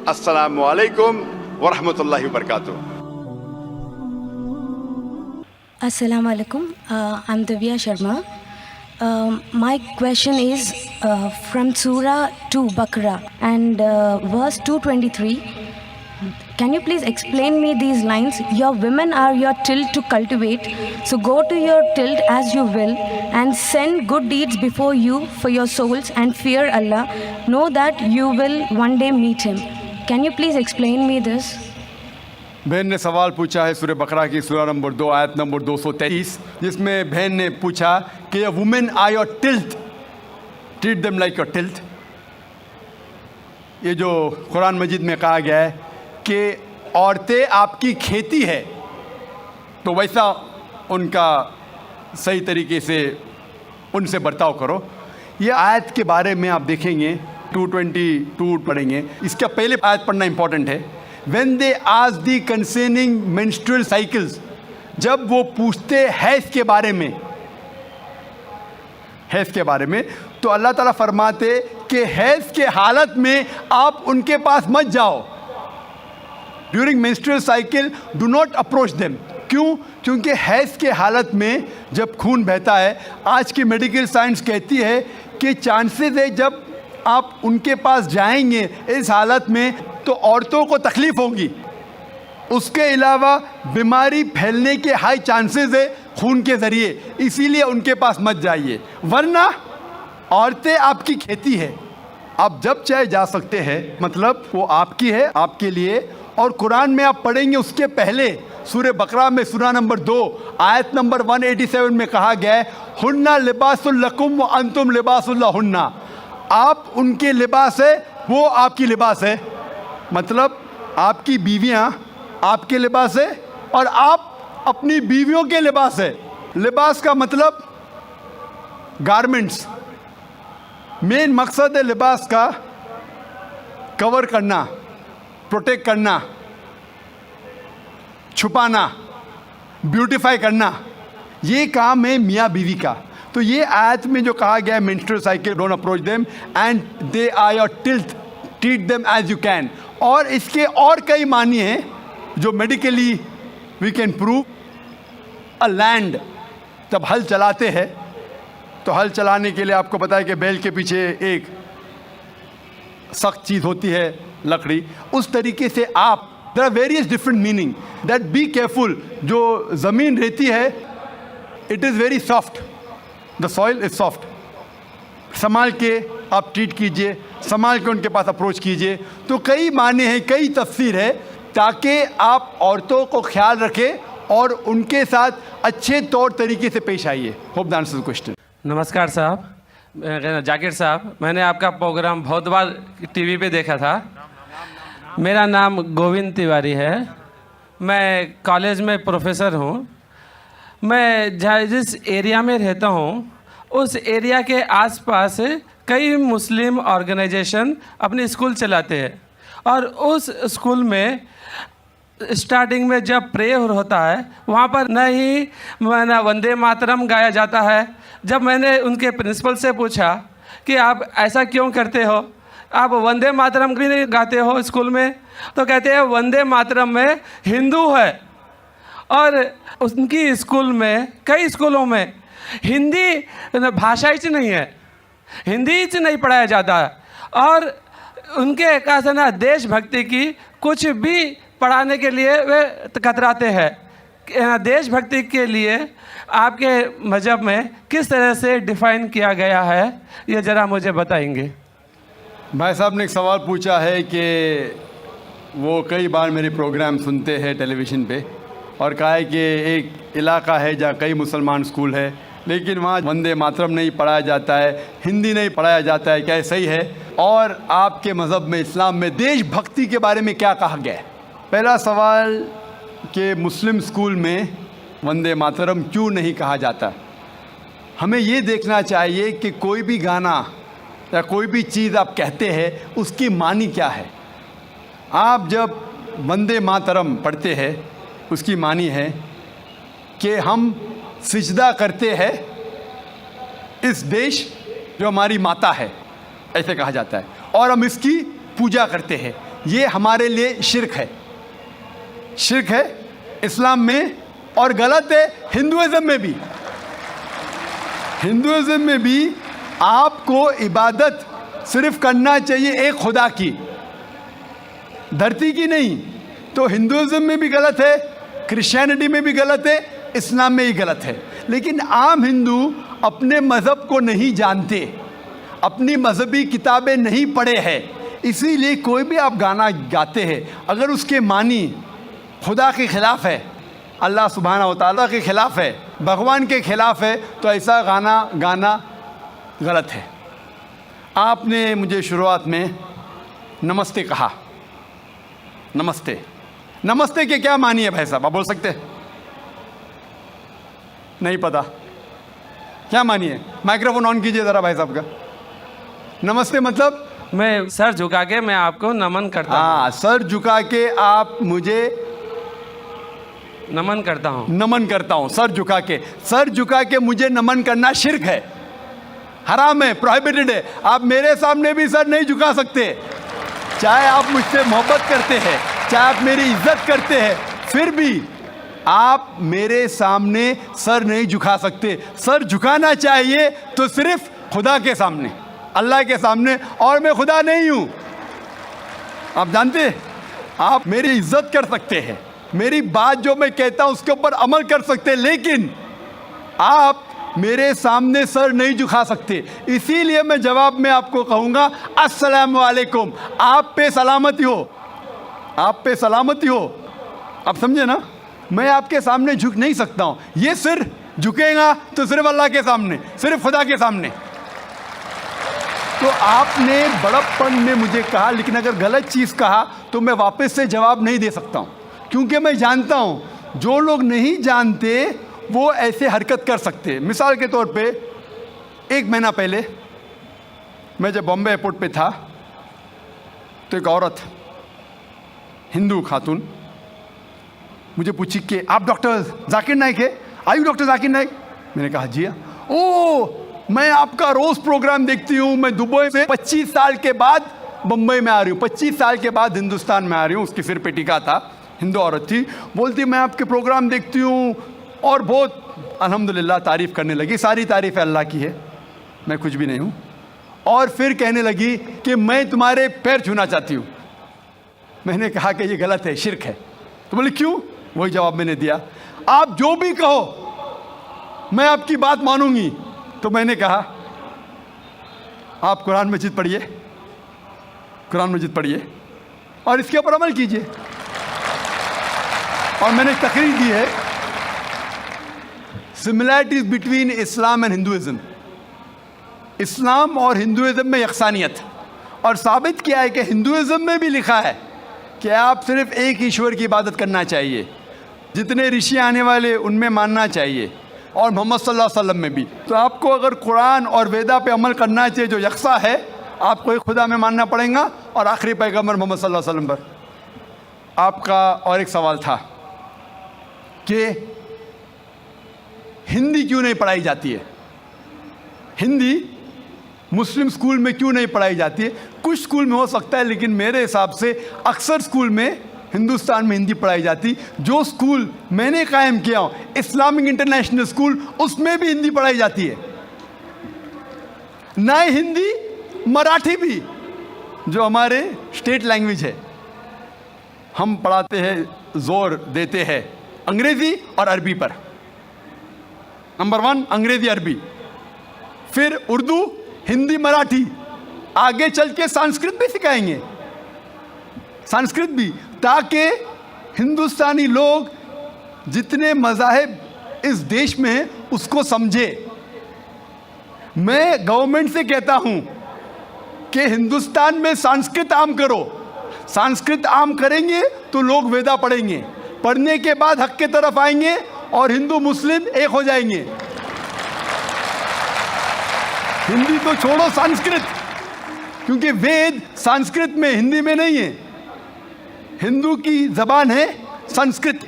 अस्सलामु अलैकुम व रहमतुल्लाहि व बरकातुहू। Assalamu alaikum. I'm Divya Sharma. My question is from Surah 2 Baqarah and verse 223. Can you please explain me these lines? Your women are your till to cultivate, so go to your till as you will, and send good deeds before you for your souls, and fear Allah. Know that you will one day meet Him. Can you please explain me this? बहन ने सवाल पूछा है सूरह बकरा की सूरह number 2 आयत नंबर 223, जिसमें बहन ने पूछा कि women are your tilth, treat them like your tilth. ये जो कुरान मजीद में कहा गया है कि औरतें आपकी खेती है, तो वैसा उनका सही तरीके से उनसे बर्ताव करो। ये आयत के बारे में आप देखेंगे 222 पढ़ेंगे, इसका पहले आयत पढ़ना इंपॉर्टेंट है। When they ask the concerning menstrual cycles, जब वो पूछते हैज़ के बारे में, हैज़ के बारे में, तो अल्लाह ताला फरमाते कि हैज़ के हालत में आप उनके पास मत जाओ। During menstrual cycle do not approach them. क्यों? क्योंकि हैज़ के हालत में जब खून बहता है, आज की मेडिकल साइंस कहती है कि चांसेस है जब आप उनके पास जाएंगे इस हालत में तो औरतों को तकलीफ होगी। उसके अलावा बीमारी फैलने के हाई चांसेस है खून के ज़रिए, इसीलिए उनके पास मत जाइए, वरना औरतें आपकी खेती है, आप जब चाहे जा सकते हैं, मतलब वो आपकी है, आपके लिए। और कुरान में आप पढ़ेंगे उसके पहले सूरह बकरा में सूरह नंबर 2 आयत नंबर 187 में कहा गया है, हुन्ना लिबासुल लकुम व अंतुम लिबासुल लहुन्ना। आप उनके लिबास है, वो आपकी लिबास है, मतलब आपकी बीवियां आपके लिबास है और आप अपनी बीवियों के लिबास है। लिबास का मतलब गारमेंट्स। मेन मकसद है लिबास का कवर करना, प्रोटेक्ट करना, छुपाना, ब्यूटीफाई करना, ये काम है मियाँ बीवी का। तो ये आयत में जो कहा गया है menstrual cycle don't approach them and they are your tilth, treat them as you can. और इसके और कई मानी हैं जो medically we can prove. A land, जब हल चलाते हैं तो हल चलाने के लिए आपको पता है कि बैल के पीछे एक सख्त चीज़ होती है, लकड़ी। उस तरीके से आप, there are various different meaning that be careful. जो ज़मीन रहती है it is very soft, the soil is soft. संभाल के आप ट्रीट कीजिए, संभाल के उनके पास अप्रोच कीजिए। तो कई माने हैं, कई तफसीर है, ताकि आप औरतों को ख्याल रखें और उनके साथ अच्छे तौर तरीके से पेश आइए। Hope the answer the question. नमस्कार साहब, जाकिर साहब, मैंने आपका प्रोग्राम बहुत बार टीवी पे देखा था। मेरा नाम गोविंद तिवारी है, मैं कॉलेज में प्रोफेसर हूँ। मैं जिस एरिया में रहता हूँ उस एरिया के आसपास कई मुस्लिम ऑर्गेनाइजेशन अपने स्कूल चलाते हैं, और उस स्कूल में स्टार्टिंग में जब प्रेयर होता है वहाँ पर न ही वंदे मातरम गाया जाता है। जब मैंने उनके प्रिंसिपल से पूछा कि आप ऐसा क्यों करते हो, आप वंदे मातरम भी नहीं गाते हो स्कूल में, तो कहते हैं वंदे मातरम में हिंदू है। और उनकी स्कूल में, कई स्कूलों में हिंदी भाषा ही नहीं है, हिंदी ही नहीं पढ़ाया जाता है। और उनके कहा ना देशभक्ति की कुछ भी पढ़ाने के लिए वे कतराते हैं। देशभक्ति के लिए आपके मज़हब में किस तरह से डिफ़ाइन किया गया है, ये ज़रा मुझे बताएंगे। भाई साहब ने एक सवाल पूछा है कि वो कई बार मेरे प्रोग्राम सुनते हैं टेलीविज़न पे, और कहा है कि एक इलाका है जहाँ कई मुसलमान स्कूल है, लेकिन वहाँ वंदे मातरम नहीं पढ़ाया जाता है, हिंदी नहीं पढ़ाया जाता है, क्या सही है? और आपके मज़हब में, इस्लाम में देशभक्ति के बारे में क्या कहा गया है? पहला सवाल कि मुस्लिम स्कूल में वंदे मातरम क्यों नहीं कहा जाता। हमें ये देखना चाहिए कि कोई भी गाना या कोई भी चीज़ आप कहते हैं उसकी मानी क्या है। आप जब वंदे मातरम पढ़ते हैं उसकी मानी है कि हम सिजदा करते हैं इस देश जो हमारी माता है, ऐसे कहा जाता है, और हम इसकी पूजा करते हैं। ये हमारे लिए शिर्क है। शिर्क है इस्लाम में और गलत है हिंदुइज्म में भी। हिंदुइज्म में भी आपको इबादत सिर्फ करना चाहिए एक खुदा की, धरती की नहीं। तो हिंदुइज्म में भी गलत है, क्रिश्चियनिटी में भी गलत है, इस्लाम में ही गलत है। लेकिन आम हिंदू अपने मज़हब को नहीं जानते, अपनी मजहबी किताबें नहीं पढ़े हैं, इसीलिए कोई भी आप गाना गाते हैं अगर उसके मानी खुदा के ख़िलाफ़ है, अल्लाह सुब्हानहू व तआला के ख़िलाफ़ है, भगवान के ख़िलाफ़ है, तो ऐसा गाना गाना गलत है। आपने मुझे शुरुआत में नमस्ते कहा। नमस्ते, नमस्ते के क्या मानी है भाई साहब, आप बोल सकते हैं? नहीं पता क्या मानी है? माइक्रोफोन ऑन कीजिए ज़रा भाई साहब का। नमस्ते मतलब मैं सर झुका के मैं आपको नमन करता हूँ। हाँ, सर झुका के आप मुझे नमन करता हूँ। नमन करता हूँ, सर झुका के। सर झुका के मुझे नमन करना शिर्क है, हराम है, प्रोहिबिटेड है। आप मेरे सामने भी सर नहीं झुका सकते, चाहे आप मुझसे मोहब्बत करते हैं, चाहे आप मेरी इज्जत करते हैं, फिर भी आप मेरे सामने सर नहीं झुका सकते। सर झुकाना चाहिए तो सिर्फ खुदा के सामने, अल्लाह के सामने, और मैं खुदा नहीं हूँ। आप जानते हैं, आप मेरी इज्जत कर सकते हैं, मेरी बात जो मैं कहता हूँ उसके ऊपर अमल कर सकते हैं, लेकिन आप मेरे सामने सर नहीं झुका सकते। इसीलिए मैं जवाब में आपको कहूँगा अस्सलाम वालेकुम, आप पे सलामती हो, आप पे सलामती हो। आप समझे ना? मैं आपके सामने झुक नहीं सकता हूँ। ये सिर झुकेगा तो सिर्फ अल्लाह के सामने, सिर्फ खुदा के सामने। तो आपने बड़प्पन में मुझे कहा, लेकिन अगर गलत चीज़ कहा तो मैं वापस से जवाब नहीं दे सकता हूँ, क्योंकि मैं जानता हूँ जो लोग नहीं जानते वो ऐसे हरकत कर सकते। मिसाल के तौर पे 1 महीना पहले मैं जब बॉम्बे एयरपोर्ट पे था तो एक औरत, हिंदू खातून, मुझे पूछी कि आप डॉक्टर जाकिर नाइक है? आयु डॉक्टर जाकिर नाइक? मैंने कहा जी हाँ। ओ, मैं आपका रोज़ प्रोग्राम देखती हूँ, मैं दुबई से 25 साल के बाद बम्बई में आ रही हूँ, 25 साल के बाद हिंदुस्तान में आ रही हूँ। उसके सिर पे टीका था, हिंदू औरत थी, बोलती मैं आपके प्रोग्राम देखती हूँ और बहुत अल्हम्दुलिल्लाह तारीफ़ करने लगी। सारी तारीफ़ अल्लाह की है, मैं कुछ भी नहीं हूँ। और फिर कहने लगी कि मैं तुम्हारे पैर छूना चाहती हूँ। मैंने कहा कि ये गलत है, शिर्क है। तो बोले क्यों? वही जवाब मैंने दिया, आप जो भी कहो मैं आपकी बात मानूंगी। तो मैंने कहा आप कुरान मजीद पढ़िए, कुरान मजीद पढ़िए और इसके ऊपर अमल कीजिए। और मैंने तकरीर दी है सिमिलैरिटीज बिटवीन इस्लाम एंड हिंदुइज्म, इस्लाम और हिंदुइज्म में यकसानियत, और साबित किया है कि हिंदुइज्म में भी लिखा है कि आप सिर्फ एक ईश्वर की इबादत करना चाहिए, जितने ऋषि आने वाले उनमें मानना चाहिए, और मोहम्मद सल्लल्लाहु अलैहि वसल्लम में भी। तो आपको अगर कुरान और वेदा पे अमल करना चाहिए जो यकसा है, आपको एक खुदा में मानना पड़ेगा और आखिरी पैगंबर मोहम्मद सल्लल्लाहु अलैहि वसल्लम पर। आपका और एक सवाल था कि हिंदी क्यों नहीं पढ़ाई जाती है, हिंदी मुस्लिम स्कूल में क्यों नहीं पढ़ाई जाती है? कुछ स्कूल में हो सकता है, लेकिन मेरे हिसाब से अक्सर स्कूल में हिंदुस्तान में हिंदी पढ़ाई जाती। जो स्कूल मैंने कायम किया हूँ, इस्लामिक इंटरनेशनल स्कूल, उसमें भी हिंदी पढ़ाई जाती है। ना ही हिंदी, मराठी भी, जो हमारे स्टेट लैंग्वेज है, हम पढ़ाते हैं, जोर देते हैं अंग्रेज़ी और अरबी पर। नंबर 1 अंग्रेज़ी अरबी, फिर उर्दू, हिंदी, मराठी, आगे चल के संस्कृत भी सिखाएंगे, संस्कृत भी, ताकि हिंदुस्तानी लोग जितने मज़ाहिब इस देश में हैं उसको समझे। मैं गवर्नमेंट से कहता हूं कि हिंदुस्तान में संस्कृत आम करो। संस्कृत आम करेंगे तो लोग वेदा पढ़ेंगे, पढ़ने के बाद हक के तरफ आएंगे और हिंदू मुस्लिम एक हो जाएंगे। हिंदी तो छोड़ो, संस्कृत, क्योंकि वेद संस्कृत में, हिंदी में नहीं है। हिंदू की ज़बान है संस्कृत।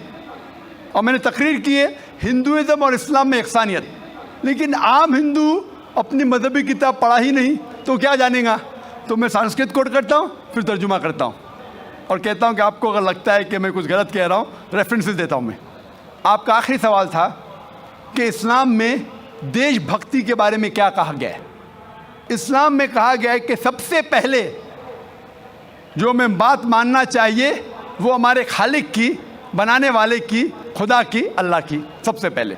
और मैंने तकरीर की है हिंदुइज्म और इस्लाम में यकसानियत, लेकिन आम हिंदू अपनी मजहबी किताब पढ़ा ही नहीं तो क्या जानेगा। तो मैं संस्कृत कोट करता हूँ, फिर तर्जुमा करता हूँ। और कहता हूँ कि आपको अगर लगता है कि मैं कुछ गलत कह रहा हूँ, रेफरेंसेस देता हूँ मैं। आपका आखिरी सवाल था कि इस्लाम में देशभक्ति के बारे में क्या कहा गया है। इस्लाम में कहा गया है कि सबसे पहले जो हमें बात मानना चाहिए वो हमारे खालिक की, बनाने वाले की, खुदा की, अल्लाह की सबसे पहले।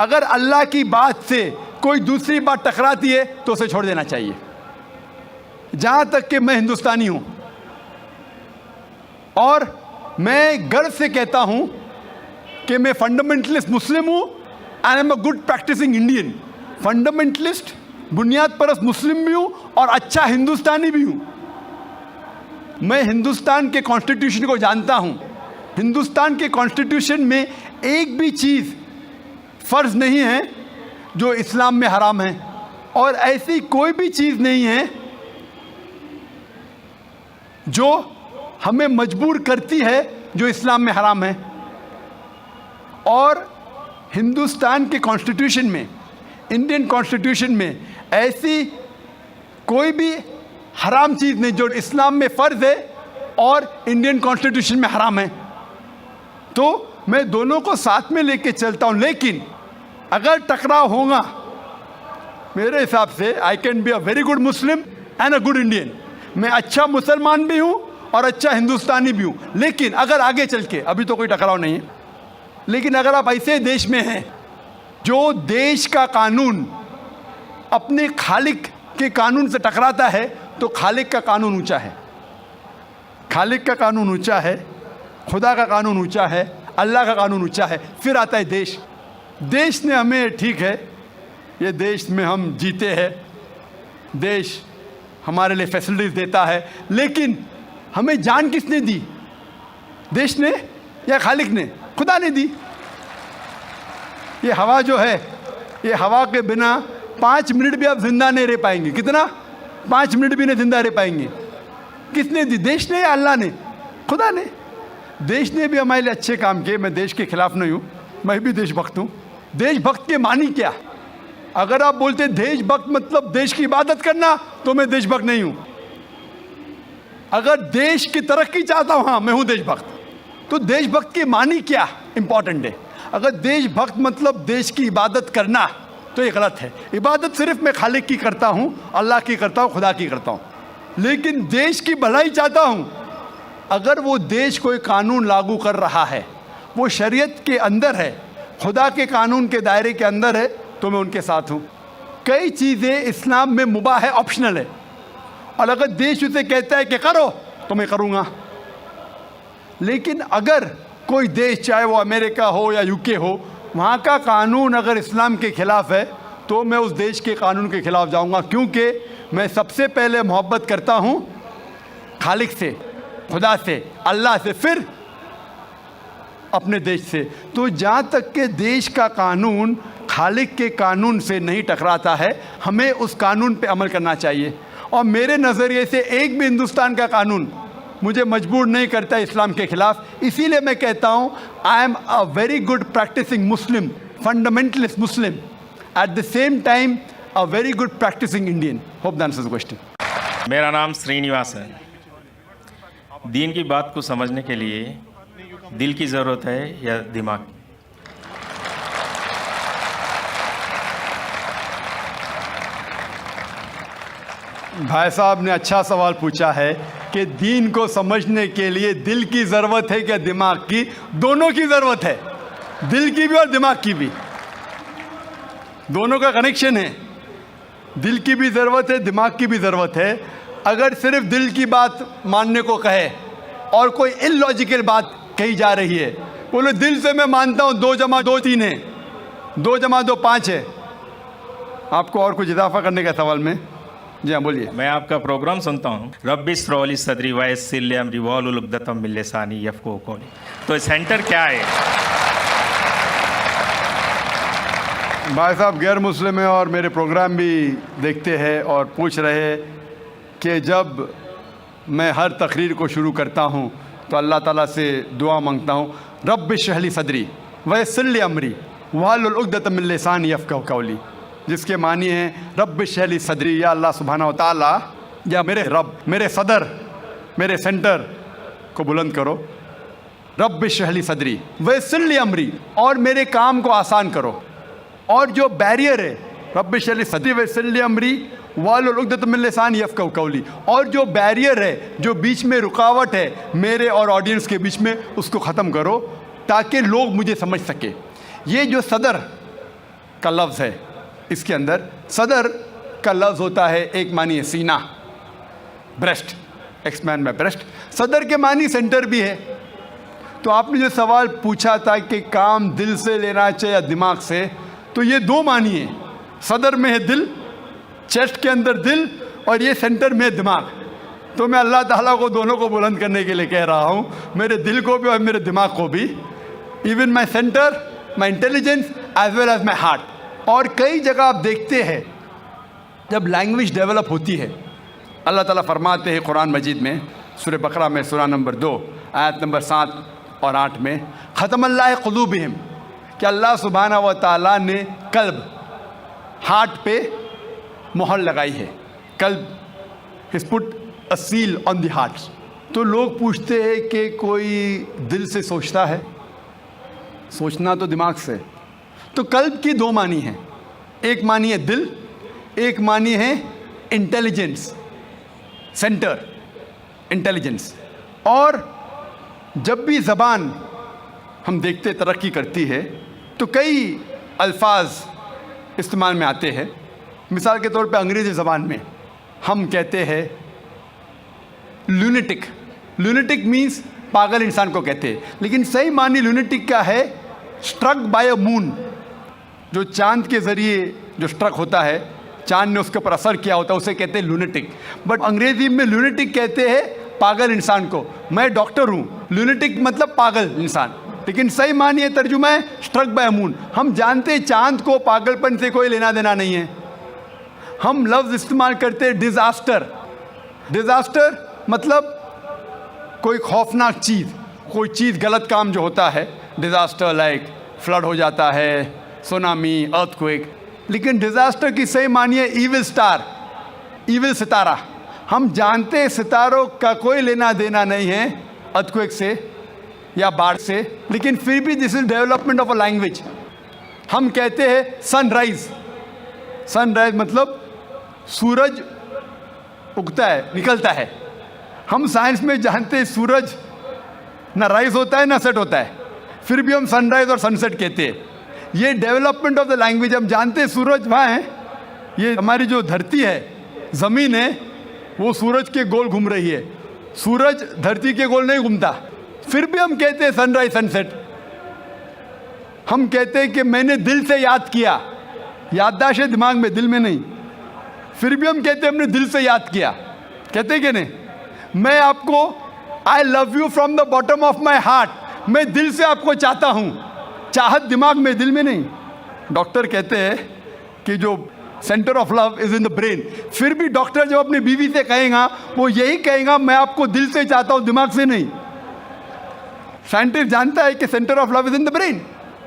अगर अल्लाह की बात से कोई दूसरी बात टकराती है तो उसे छोड़ देना चाहिए। जहाँ तक कि मैं हिंदुस्तानी हूँ और मैं गर्व से कहता हूँ कि मैं फंडामेंटलिस्ट मुस्लिम हूँ and I am a good practising Indian. Fundamentalist, बुनियाद परस्त मुस्लिम भी हूँ और अच्छा हिंदुस्तानी भी हूँ। मैं हिंदुस्तान के कॉन्स्टिट्यूशन को जानता हूँ। हिंदुस्तान के कॉन्स्टिट्यूशन में एक भी चीज़ फ़र्ज़ नहीं है जो इस्लाम में हराम है, और ऐसी कोई भी चीज़ नहीं है जो हमें मजबूर करती है जो इस्लाम में हराम है। और हिंदुस्तान के कॉन्स्टिट्यूशन में, इंडियन कॉन्स्टिट्यूशन में ऐसी कोई भी हराम चीज़ नहीं जो इस्लाम में फ़र्ज़ है और इंडियन कॉन्स्टिट्यूशन में हराम है। तो मैं दोनों को साथ में लेके चलता हूँ, लेकिन अगर टकराव होगा, मेरे हिसाब से I can be a very good Muslim and a good Indian. मैं अच्छा मुसलमान भी हूँ और अच्छा हिंदुस्तानी भी हूँ। लेकिन अगर आगे चल के, अभी तो कोई टकराव नहीं है, लेकिन अगर आप ऐसे देश में हैं जो देश का कानून अपने खालिक के कानून से टकराता है, तो खालिक का कानून ऊंचा है। खालिक का कानून ऊंचा है, खुदा का कानून ऊंचा है, अल्लाह का कानून ऊंचा है। फिर आता है देश। देश ने हमें, ठीक है, ये देश में हम जीते हैं, देश हमारे लिए फैसिलिटीज़ देता है, लेकिन हमें जान किसने दी? देश ने या खालिक ने? खुदा ने दी। ये हवा जो है, ये हवा के बिना 5 मिनट भी आप जिंदा नहीं रह पाएंगे। कितना? 5 मिनट भी नहीं जिंदा रह पाएंगे। किसने दी? देश ने या अल्लाह ने? खुदा ने। देश ने भी हमारे लिए अच्छे काम किए। मैं देश के खिलाफ नहीं हूँ, मैं भी देशभक्त हूँ। देशभक्त के मानी क्या? अगर आप बोलते देशभक्त मतलब देश की इबादत करना, तो मैं देशभक्त नहीं हूँ। अगर देश की तरक्की चाहता हूँ, हाँ मैं हूँ देशभक्त। तो देशभक्त की मानी क्या इंपॉर्टेंट है। अगर देशभक्त मतलब देश की इबादत करना, तो ये गलत है। इबादत सिर्फ मैं खालिक की करता हूँ, अल्लाह की करता हूँ, खुदा की करता हूँ। लेकिन देश की भलाई चाहता हूँ। अगर वो देश कोई कानून लागू कर रहा है, वो शरीयत के अंदर है, खुदा के कानून के दायरे के अंदर है, तो मैं उनके साथ हूँ। कई चीज़ें इस्लाम में मुबाह है, ऑप्शनल है, और अगर देश उसे कहता है कि करो, तो मैं करूँगा। लेकिन अगर कोई देश, चाहे वो अमेरिका हो या यूके हो, वहाँ का कानून अगर इस्लाम के ख़िलाफ़ है, तो मैं उस देश के कानून के ख़िलाफ़ जाऊँगा, क्योंकि मैं सबसे पहले मोहब्बत करता हूँ खालिक से, खुदा से, अल्लाह से, फिर अपने देश से। तो जहाँ तक के देश का कानून खालिक के कानून से नहीं टकराता है, हमें उस कानून पे अमल करना चाहिए। और मेरे नज़रिए से एक भी हिंदुस्तान का कानून मुझे मजबूर नहीं करता इस्लाम के ख़िलाफ़। इसीलिए मैं कहता हूँ I am a very good practising Muslim, fundamentalist Muslim, at the same time a very good practising Indian. Hope that answers the question. मेरा नाम श्रीनिवास है। दीन की बात को समझने के लिए दिल की ज़रूरत है या दिमाग की? भाई साहब ने अच्छा सवाल पूछा है कि दीन को समझने के लिए दिल की ज़रूरत है क्या दिमाग की? दोनों की ज़रूरत है, दिल की भी और दिमाग की भी। दोनों का कनेक्शन है। दिल की भी ज़रूरत है, दिमाग की भी ज़रूरत है। अगर सिर्फ दिल की बात मानने को कहे और कोई इलॉजिकल बात कही जा रही है, बोलो दिल से मैं मानता हूँ 2 + 2 3 है, 2 + 2 5 है। आपको और कुछ इजाफा करने का सवाल में? जी हाँ, बोलिए। मैं आपका प्रोग्राम सुनता हूँ। रब्बी स्रोली सदरी वयस्सिर अमरी वाहलुल उक़दतम मिन लिसानी यफ़क़हू क़ौली। तो सेंटर क्या है? भाई साहब गैर मुस्लिम है और मेरे प्रोग्राम भी देखते हैं और पूछ रहे हैं कि जब मैं हर तकरीर को शुरू करता हूँ तो अल्लाह ताला से दुआ मांगता हूँ, रब्बि इश्रह ली सदरी वयस्सिर अमरी वाहलुल उक़दतम मिन लिसानी यफ़क़हू क़ौली, जिसके मानी है रब्बि इश्रह ली सदरी, या अल्लाह सुब्हानहू व तआला, या मेरे रब, मेरे सदर, मेरे सेंटर, को बुलंद करो। रब्बि इश्रह ली सदरी वयस्सिर ली अमरी, और मेरे काम को आसान करो। और जो बैरियर है, रब्बि इश्रह ली सदरी वयस्सिर ली अमरी वाहलुल उक़दतम मिन लिसानी यफ़क़हू क़ौली, और जो बैरियर है, जो बीच में रुकावट है मेरे और ऑडियंस के बीच में, उसको ख़त्म करो ताकि लोग मुझे समझ सके। ये जो सदर का लफ्ज़ है, इसके अंदर सदर का लफ्ज़ होता है, एक मानी है सीना, ब्रेस्ट, एक्सपैंड में ब्रेस्ट। सदर के मानी सेंटर भी है। तो आपने जो सवाल पूछा था कि काम दिल से लेना चाहिए या दिमाग से, तो ये दो मानी है। सदर में है दिल, चेस्ट के अंदर दिल, और ये सेंटर में है दिमाग। तो मैं अल्लाह ताला को दोनों को बुलंद करने के लिए कह रहा हूँ, मेरे दिल को भी और मेरे दिमाग को भी, even my centre, my intelligence as well as my heart. और कई जगह आप देखते हैं जब लैंग्वेज डेवलप होती है, अल्लाह ताला फरमाते हैं कुरान मजीद में, सूरह बकरा में सूरह नंबर 2 आयत नंबर 7 और 8 में, ख़तमल्लाह क़ुलूबिहिम, कि अल्लाह सुब्हाना व तआला ने कल्ब, हार्ट पे मोहर लगाई है। कल्ब, his put a seal on the heart. तो लोग पूछते हैं कि कोई दिल से सोचता है? सोचना तो दिमाग से। तो कल्ब की दो मानी हैं, एक मानी है दिल, एक मानी है इंटेलिजेंस, सेंटर, इंटेलिजेंस। और जब भी ज़बान हम देखते तरक्की करती है तो कई अल्फाज इस्तेमाल में आते हैं। मिसाल के तौर पे अंग्रेज़ी ज़बान में हम कहते हैं लूनेटिक। लूनेटिक मीन्स पागल इंसान को कहते हैं, लेकिन सही मानी लूनेटिक का है स्ट्रक बाय अ मून, जो चांद के ज़रिए जो स्ट्रक होता है, चांद ने उसके ऊपर असर किया होता है, उसे कहते हैं लूनेटिक। बट अंग्रेज़ी में लूनेटिक कहते हैं पागल इंसान को। मैं डॉक्टर हूँ, लूनेटिक मतलब पागल इंसान, लेकिन सही मानिए तर्जुमा है स्ट्रक बाय मून। हम जानते हैं चांद को पागलपन से कोई लेना देना नहीं है। हम लफ्ज़ इस्तेमाल करते हैं डिज़ास्टर। डिज़ास्टर मतलब कोई खौफनाक चीज़, कोई चीज़ गलत काम जो होता है, डिज़ास्टर लाइक फ्लड हो जाता है, सुनामी, अर्थक्वेक। लेकिन डिज़ास्टर की सही मानिए ईविल स्टार, ईविल सितारा। हम जानते हैं सितारों का कोई लेना देना नहीं है अर्थक्वेक से या बाढ़ से, लेकिन फिर भी this is development of a language. हम कहते हैं सनराइज। सनराइज मतलब सूरज उगता है, निकलता है। हम साइंस में जानते हैं सूरज ना राइज होता है ना सेट होता है, फिर भी हम सनराइज और सनसेट कहते हैं। ये डेवलपमेंट ऑफ द लैंग्वेज। हम जानते हैं सूरज वहाँ है, ये हमारी जो धरती है, ज़मीन है, वो सूरज के गोल घूम रही है। सूरज धरती के गोल नहीं घूमता, फिर भी हम कहते हैं सनराइज सनसेट। हम कहते हैं कि मैंने दिल से याद किया, याददाश्त है दिमाग में, दिल में नहीं, फिर भी हम कहते हैं हमने दिल से याद किया। कहते हैं कि नहीं? मैं आपको I love you from the bottom of my heart, मैं दिल से आपको चाहता हूँ। चाहत दिमाग में, दिल में नहीं। डॉक्टर कहते हैं कि जो centre of love is in the brain, फिर भी डॉक्टर जब अपनी बीवी से कहेगा वो यही कहेगा मैं आपको दिल से चाहता हूँ, दिमाग से नहीं। साइंटिस्ट जानता है कि centre of love is in the brain,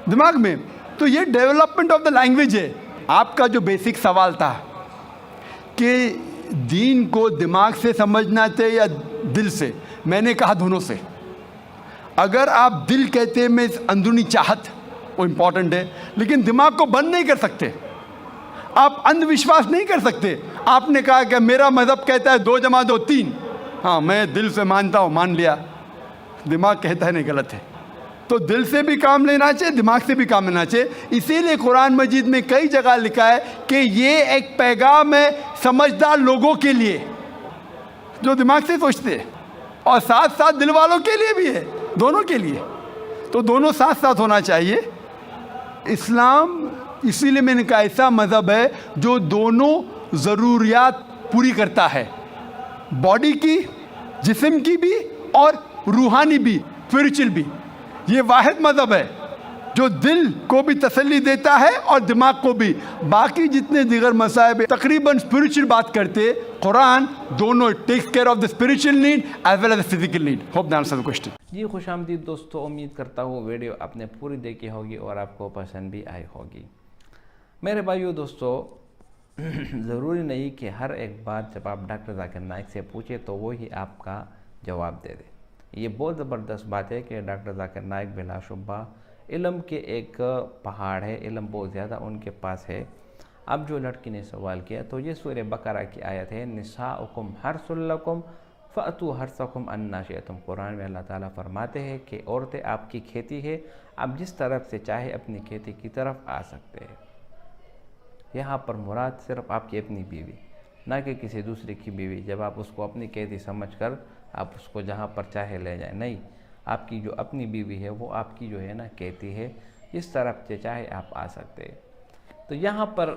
दिमाग में। तो ये डेवलपमेंट ऑफ द लैंग्वेज है। आपका जो बेसिक सवाल था कि दीन को दिमाग से समझना चाहिए या दिल से, मैंने कहा दोनों से। अगर आप दिल कहते हैं मैं अंदरूनी चाहत, वो इम्पॉर्टेंट है, लेकिन दिमाग को बंद नहीं कर सकते। आप अंधविश्वास नहीं कर सकते। आपने कहा कि मेरा मज़हब कहता है 2 + 2 3, हाँ मैं दिल से मानता हूँ, मान लिया। दिमाग कहता है नहीं, गलत है। तो दिल से भी काम लेना चाहिए, दिमाग से भी काम लेना चाहिए। इसीलिए कुरान मजीद में कई जगह लिखा है कि ये एक पैगाम है समझदार लोगों के लिए जो दिमाग से सोचते हैं, और साथ साथ दिल वालों के लिए भी है, दोनों के लिए। तो दोनों साथ साथ होना चाहिए। इस्लाम इसीलिए मैंने कहा ऐसा मज़हब है जो दोनों ज़रूरियात पूरी करता है, बॉडी की, जिस्म की भी और रूहानी भी, स्पिरिचुअल भी। ये वाहिद मज़हब है जो दिल को भी तसल्ली देता है और दिमाग को भी। बाकी जितने दीगर मसाइब तकरीबन स्पिरिचुअल बात करते, कुरान दोनों takes care of the spiritual need as well as the physical need. Hope that answers the question. जी खुशामदीद दोस्तों, उम्मीद करता हूँ वीडियो आपने पूरी देखी होगी और आपको पसंद भी आई होगी। मेरे भाइयों दोस्तों, ज़रूरी नहीं कि हर एक बात जब आप डॉक्टर जाकिर नाइक से पूछे तो वो ही आपका जवाब दे दे। ये बहुत ज़बरदस्त बात है कि डॉक्टर जाकिर नाइक बिलाशुबा इल्म के एक पहाड़ है, इल्म बहुत ज़्यादा उनके पास है। अब जो लड़की ने सवाल किया तो ये सूरह बकरा की आयत है, निसाउकुम हर्सुल लकुम फ़अतू हर्सकुम अन्ना शिअतुम। कुरान में अल्लाह ताला फरमाते हैं कि औरतें आपकी खेती है, आप जिस तरफ से चाहे अपनी खेती की तरफ आ सकते हैं। यहाँ पर मुराद सिर्फ आपकी अपनी बीवी, ना कि किसी दूसरे की बीवी। जब आप उसको अपनी कैदी समझकर आप उसको जहाँ पर चाहे ले जाएं, नहीं, आपकी जो अपनी बीवी है वो आपकी जो है ना कैदी है, जिस तरफ से चाहे आप आ सकते हैं। तो यहाँ पर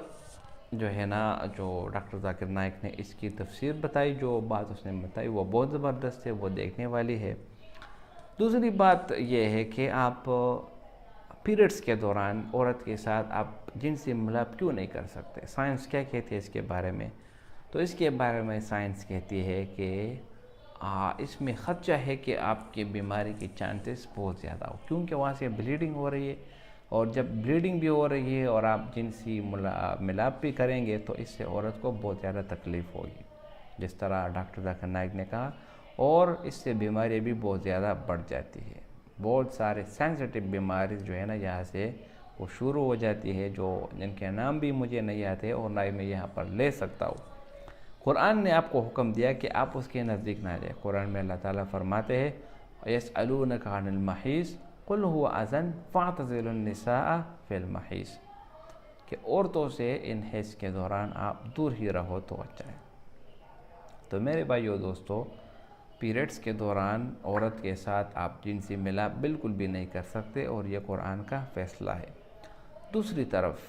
जो है ना, जो डॉक्टर जाकिर नाइक ने इसकी तफसीर बताई, जो बात उसने बताई वो बहुत ज़बरदस्त है, वो देखने वाली है। दूसरी बात यह है कि आप पीरियड्स के दौरान औरत के साथ आप जिनसी मिलाप क्यों नहीं कर सकते। साइंस क्या कहती है इसके बारे में? तो इसके बारे में साइंस कहती है कि इसमें ख़दशा है कि आपकी बीमारी की चांसेस बहुत ज़्यादा हो, क्योंकि वहाँ से ब्लीडिंग हो रही है, और जब ब्लीडिंग भी हो रही है और आप जिनसी मिलाप भी करेंगे तो इससे औरत को बहुत ज़्यादा तकलीफ़ होगी, जिस तरह डॉक्टर जाकिर नाइक ने कहा। और इससे बीमारी भी बहुत ज़्यादा बढ़ जाती है। बहुत सारे सेंसिटिव बीमारी जो है ना यहाँ से वो शुरू हो जाती है, जो जिनके नाम भी मुझे नहीं आते और ना ही मैं यहाँ पर ले सकता हूँ। कुरान ने आपको हुक्म दिया कि आप उसके नज़दीक ना जाए। कुरान में अल्लाह ताला फरमाते हैं, यसअलूनका अनिल महीज़ कुल हुवा अज़न फ़अतज़िलुन निसाअ फ़िल महीज़, कि औरतों से इन हैज़ के दौरान आप दूर ही रहो तो अच्छा है। तो मेरे भाइयों दोस्तों, पीरियड्स के दौरान औरत के साथ आप जिनसी मिलाप बिल्कुल भी नहीं कर सकते, और ये कुरान का फ़ैसला है। दूसरी तरफ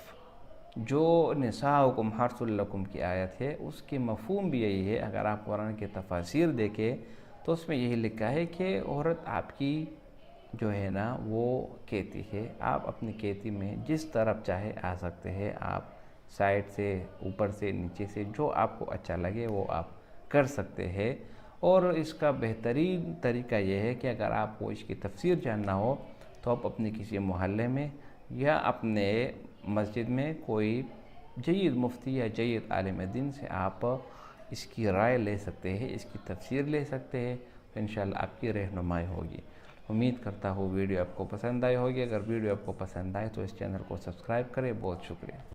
जो निसाउकुम हर्सुल लकुम की आयत है, उसकी मफ़हूम भी यही है। अगर आप कुरान के तफासिर देखें तो उसमें यही लिखा है कि औरत आपकी जो है ना वो खेती है, आप अपनी खेती में जिस तरफ चाहे आ सकते हैं। आप साइड से, ऊपर से, नीचे से, जो आपको अच्छा लगे वो आप कर सकते हैं। और इसका बेहतरीन तरीका यह है कि अगर आपको इसकी तफसीर जानना हो तो आप अपने किसी मोहल्ले में या अपने मस्जिद में कोई जय्यद मुफ्ती या जय्यद आलिम दीन से आप इसकी राय ले सकते हैं, इसकी तफसीर ले सकते हैं, तो इंशाअल्लाह आपकी रहनुमाई होगी। उम्मीद करता हूँ वीडियो आपको पसंद आई होगी। अगर वीडियो आपको पसंद आए तो इस चैनल को सब्सक्राइब करें। बहुत शुक्रिया।